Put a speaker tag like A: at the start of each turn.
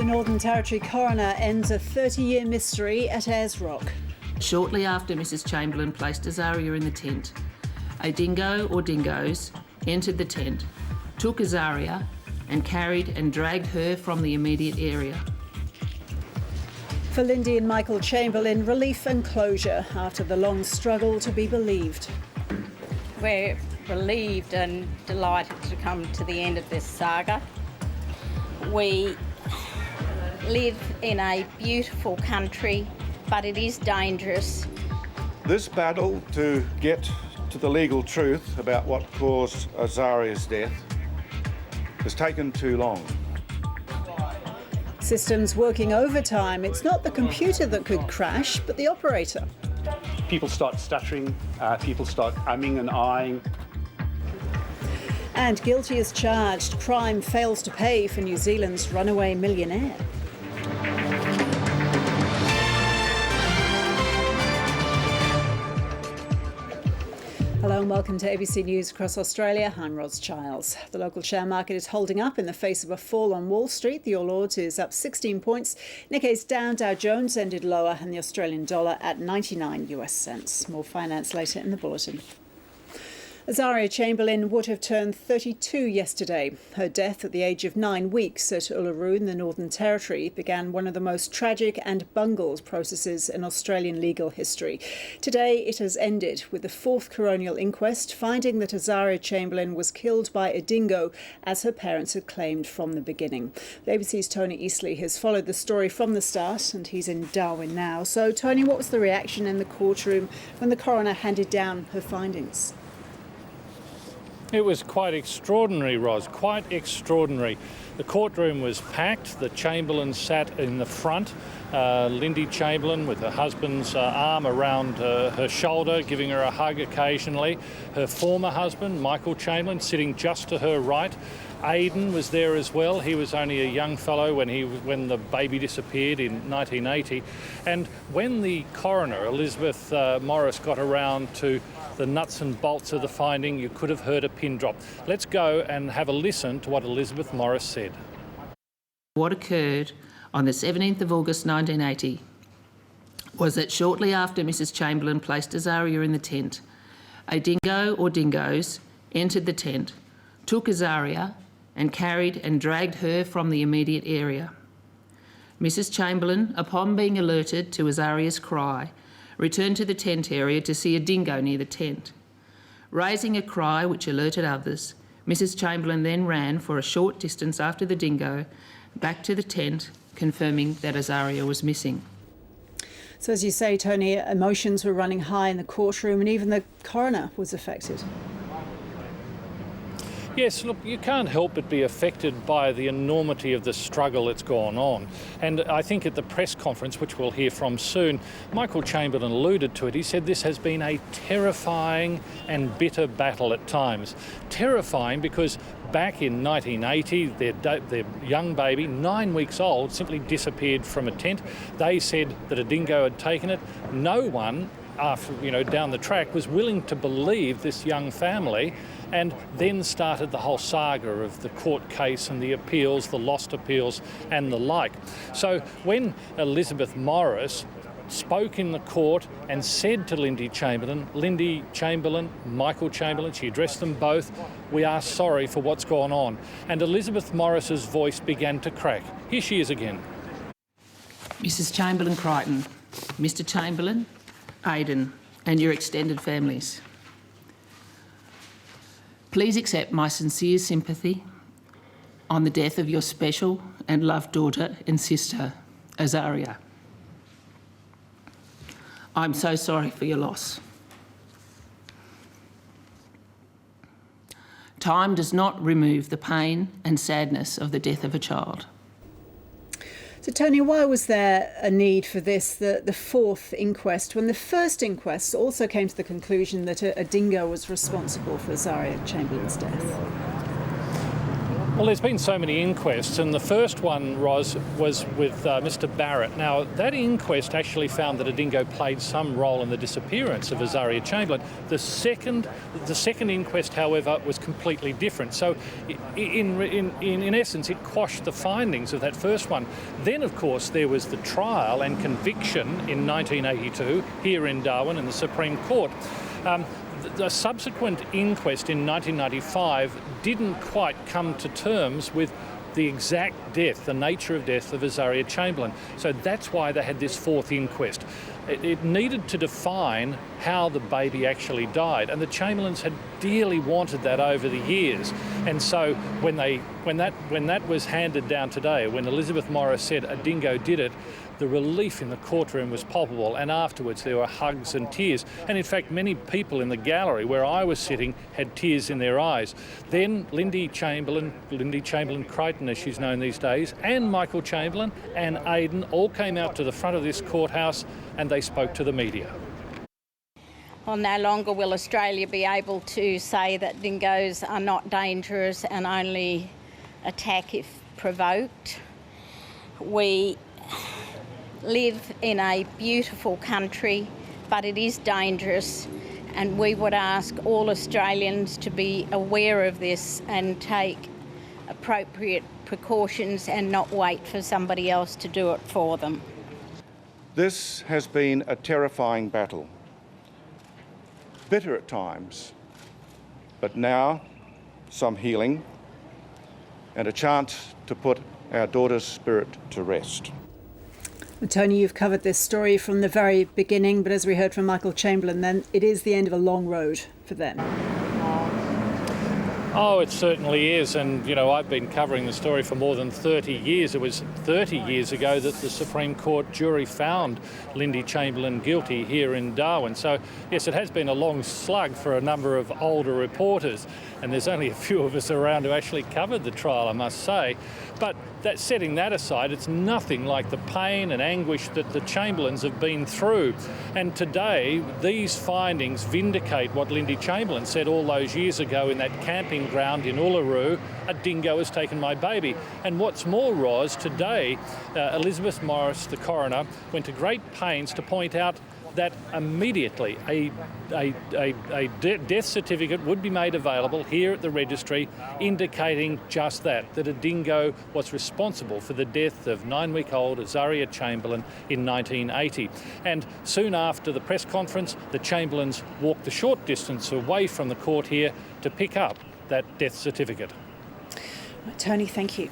A: Northern Territory coroner ends a 30-year mystery at Ayers Rock.
B: Shortly after Mrs. Chamberlain placed Azaria in the tent, a dingo or dingoes entered the tent, took Azaria and carried and dragged her from the immediate area.
A: For Lindy and Michael Chamberlain, relief and closure after the long struggle to be believed.
C: We're relieved and delighted to come to the end of this saga. We live in a beautiful country, but it is dangerous.
D: This battle to get to the legal truth about what caused Azaria's death has taken too long.
A: Systems working overtime. It's not the computer that could crash, but the operator.
E: People start stuttering, people start umming and ahhing.
A: And guilty as charged. Crime fails to pay for New Zealand's runaway millionaire. Hello and welcome to ABC News across Australia. I'm Ros Childs. The local share market is holding up in the face of a fall on Wall Street. The All Ords is up 16 points. Nikkei's down, Dow Jones ended lower and the Australian dollar at 99 US cents. More finance later in the bulletin. Azaria Chamberlain would have turned 32 yesterday. Her death at the age of 9 weeks at Uluru in the Northern Territory began one of the most tragic and bungled processes in Australian legal history. Today it has ended with the fourth coronial inquest finding that Azaria Chamberlain was killed by a dingo as her parents had claimed from the beginning. The ABC's Tony Eastley has followed the story from the start and he's in Darwin now. So Tony, what was the reaction in the courtroom when the coroner handed down her findings?
F: It was quite extraordinary, Ros, quite extraordinary. The courtroom was packed. The Chamberlain sat in the front. Lindy Chamberlain with her husband's arm around her shoulder, giving her a hug occasionally. Her former husband, Michael Chamberlain, sitting just to her right. Aidan was there as well. He was only a young fellow when the baby disappeared in 1980. And when the coroner, Elizabeth Morris, got around to the nuts and bolts of the finding, you could have heard a pin drop. Let's go and have a listen to what Elizabeth Morris said.
B: What occurred on the 17th of August 1980 was that shortly after Mrs. Chamberlain placed Azaria in the tent, a dingo or dingoes entered the tent, took Azaria and carried and dragged her from the immediate area. Mrs. Chamberlain, upon being alerted to Azaria's cry, returned to the tent area to see a dingo near the tent. Raising a cry which alerted others, Mrs. Chamberlain then ran for a short distance after the dingo back to the tent, confirming that Azaria was missing.
A: So as you say, Tony, emotions were running high in the courtroom and even the coroner was affected.
F: Yes, look, you can't help but be affected by the enormity of the struggle that's gone on. And I think at the press conference, which we'll hear from soon, Michael Chamberlain alluded to it. He said this has been a terrifying and bitter battle at times. Terrifying because back in 1980, their young baby, 9 weeks old, simply disappeared from a tent. They said that a dingo had taken it. No one, down the track, was willing to believe this young family. And then started the whole saga of the court case and the appeals, the lost appeals and the like. So when Elizabeth Morris spoke in the court and said to Lindy Chamberlain, Michael Chamberlain, she addressed them both, "We are sorry for what's gone on." And Elizabeth Morris's voice began to crack. Here she is again.
B: Mrs. Chamberlain Crichton, Mr. Chamberlain, Aidan and your extended families. Please accept my sincere sympathy on the death of your special and loved daughter and sister, Azaria. I'm so sorry for your loss. Time does not remove the pain and sadness of the death of a child.
A: So Tony, why was there a need for this, the fourth inquest, when the first inquest also came to the conclusion that a dingo was responsible for Azaria Chamberlain's death?
F: Well, there's been so many inquests, and the first one, Ros, was with Mr. Barrett. Now, that inquest actually found that a dingo played some role in the disappearance of Azaria Chamberlain. The second inquest, however, was completely different. So, in essence, it quashed the findings of that first one. Then, of course, there was the trial and conviction in 1982 here in Darwin in the Supreme Court. The subsequent inquest in 1995 didn't quite come to terms with the exact death, the nature of death of Azaria Chamberlain. So that's why they had this fourth inquest. It needed to define how the baby actually died, and the Chamberlains had dearly wanted that over the years. And so when that was handed down today, when Elizabeth Morris said a dingo did it, the relief in the courtroom was palpable, and afterwards there were hugs and tears. And in fact, many people in the gallery where I was sitting had tears in their eyes. Then Lindy Chamberlain Crichton, as she's known these days, and Michael Chamberlain and Aidan all came out to the front of this courthouse and they spoke to the media.
C: Well, no longer will Australia be able to say that dingoes are not dangerous and only attack if provoked. We live in a beautiful country, but it is dangerous, and we would ask all Australians to be aware of this and take appropriate precautions and not wait for somebody else to do it for them.
D: This has been a terrifying battle. Bitter at times, but now some healing and a chance to put our daughter's spirit to rest.
A: Tony, you've covered this story from the very beginning, but as we heard from Michael Chamberlain, then it is the end of a long road for them.
F: Oh, it certainly is. And, you know, I've been covering the story for more than 30 years. It was 30 years ago that the Supreme Court jury found Lindy Chamberlain guilty here in Darwin. So, yes, it has been a long slug for a number of older reporters. And there's only a few of us around who actually covered the trial, I must say. But setting that aside, it's nothing like the pain and anguish that the Chamberlains have been through. And today, these findings vindicate what Lindy Chamberlain said all those years ago in that camping ground in Uluru: a dingo has taken my baby. And what's more, Ros, today, Elizabeth Morris, the coroner, went to great pains to point out that immediately a death certificate would be made available here at the registry, indicating just that a dingo was responsible for the death of 9-week-old Azaria Chamberlain in 1980. And soon after the press conference, the Chamberlains walked the short distance away from the court here to pick up that death certificate.
A: Tony, thank you.